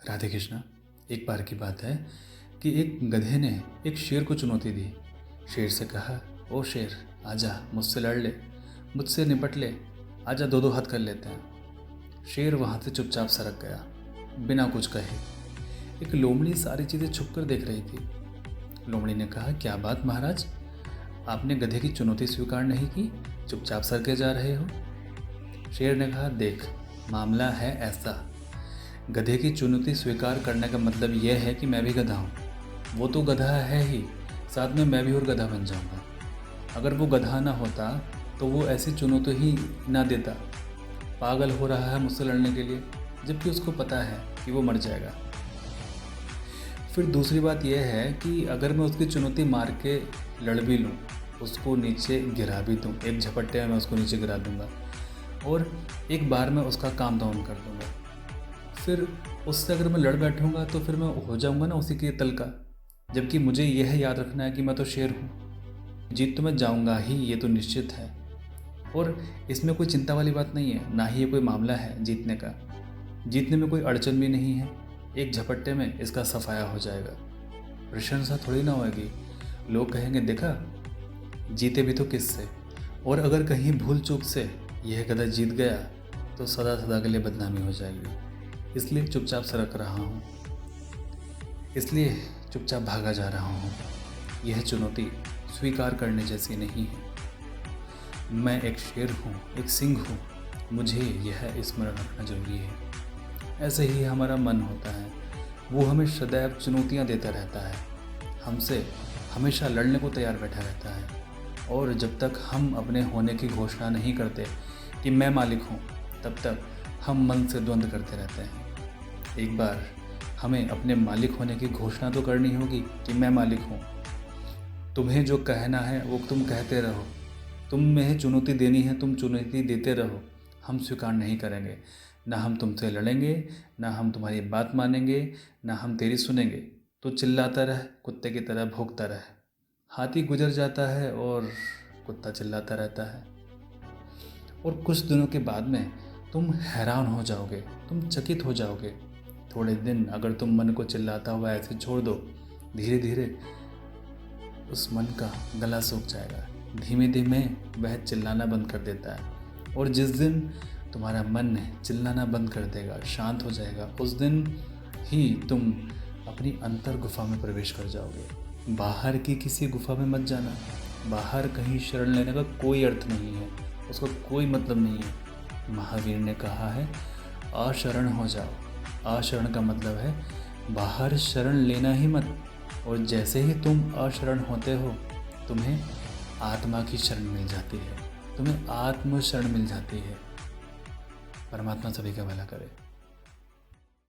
राधे कृष्णा। एक बार की बात है कि एक गधे ने एक शेर को चुनौती दी। शेर से कहा, ओ शेर, आजा मुझसे लड़ ले, मुझसे निपट ले, आजा दो दो हाथ कर लेते हैं। शेर वहाँ से चुपचाप सरक गया बिना कुछ कहे। एक लोमड़ी सारी चीज़ें छुप कर देख रही थी। लोमड़ी ने कहा, क्या बात महाराज, आपने गधे की चुनौती स्वीकार नहीं की, चुपचाप सरके जा रहे हो। शेर ने कहा, देख मामला है ऐसा, गधे की चुनौती स्वीकार करने का मतलब यह है कि मैं भी गधा हूँ। वो तो गधा है ही, साथ में मैं भी और गधा बन जाऊँगा। अगर वो गधा ना होता तो वो ऐसी चुनौती ही ना देता। पागल हो रहा है मुझसे लड़ने के लिए, जबकि उसको पता है कि वो मर जाएगा। फिर दूसरी बात यह है कि अगर मैं उसकी चुनौती मार के लड़ भी लूँ, उसको नीचे गिरा भी दूँ, एक झपट्टे में मैं उसको नीचे गिरा दूँगा और एक बार में उसका काम डाउन कर दूँगा। फिर उससे अगर मैं लड़ बैठूँगा तो फिर मैं हो जाऊँगा ना उसी के तल का। जबकि मुझे यह याद रखना है कि मैं तो शेर हूँ, जीत तो मैं जाऊँगा ही, ये तो निश्चित है। और इसमें कोई चिंता वाली बात नहीं है, ना ही ये कोई मामला है जीतने का। जीतने में कोई अड़चन भी नहीं है, एक झपट्टे में इसका सफाया हो जाएगा। प्रशंसा थोड़ी ना होगी, लोग कहेंगे देखा जीते भी तो किससे। और अगर कहीं भूल चूक से यह गधा जीत गया तो सदा सदा के लिए बदनामी हो जाएगी। इसलिए चुपचाप सरक रहा हूँ, इसलिए चुपचाप भागा जा रहा हूँ। यह चुनौती स्वीकार करने जैसी नहीं है। मैं एक शेर हूँ, एक सिंह हूँ, मुझे यह स्मरण रखना जरूरी है। ऐसे ही हमारा मन होता है, वो हमें सदैव चुनौतियाँ देता रहता है, हमसे हमेशा लड़ने को तैयार बैठा रहता है। और जब तक हम अपने होने की घोषणा नहीं करते कि मैं मालिक हूँ, तब तक हम मन से द्वंद्व करते रहते हैं। एक बार हमें अपने मालिक होने की घोषणा तो करनी होगी कि मैं मालिक हूँ। तुम्हें जो कहना है वो तुम कहते रहो, तुम्हें चुनौती देनी है तुम चुनौती देते रहो, हम स्वीकार नहीं करेंगे। ना हम तुमसे लड़ेंगे, ना हम तुम्हारी बात मानेंगे, ना हम तेरी सुनेंगे। तो चिल्लाता रह, कुत्ते की तरह भौंकता रह। हाथी गुजर जाता है और कुत्ता चिल्लाता रहता है। और कुछ दिनों के बाद में तुम हैरान हो जाओगे, तुम चकित हो जाओगे। थोड़े दिन अगर तुम मन को चिल्लाता हुआ ऐसे छोड़ दो, धीरे धीरे उस मन का गला सूख जाएगा। धीमे धीमे वह चिल्लाना बंद कर देता है। और जिस दिन तुम्हारा मन चिल्लाना बंद कर देगा, शांत हो जाएगा, उस दिन ही तुम अपनी अंतर गुफा में प्रवेश कर जाओगे। बाहर की किसी गुफा में मत जाना। बाहर कहीं शरण लेने का कोई अर्थ नहीं है, उसका कोई मतलब नहीं है। महावीर ने कहा है, अशरण हो जाओ। अशरण का मतलब है बाहर शरण लेना ही मत। और जैसे ही तुम अशरण होते हो, तुम्हें आत्मा की शरण मिल जाती है, तुम्हें आत्म शरण मिल जाती है। परमात्मा सभी का भला करे।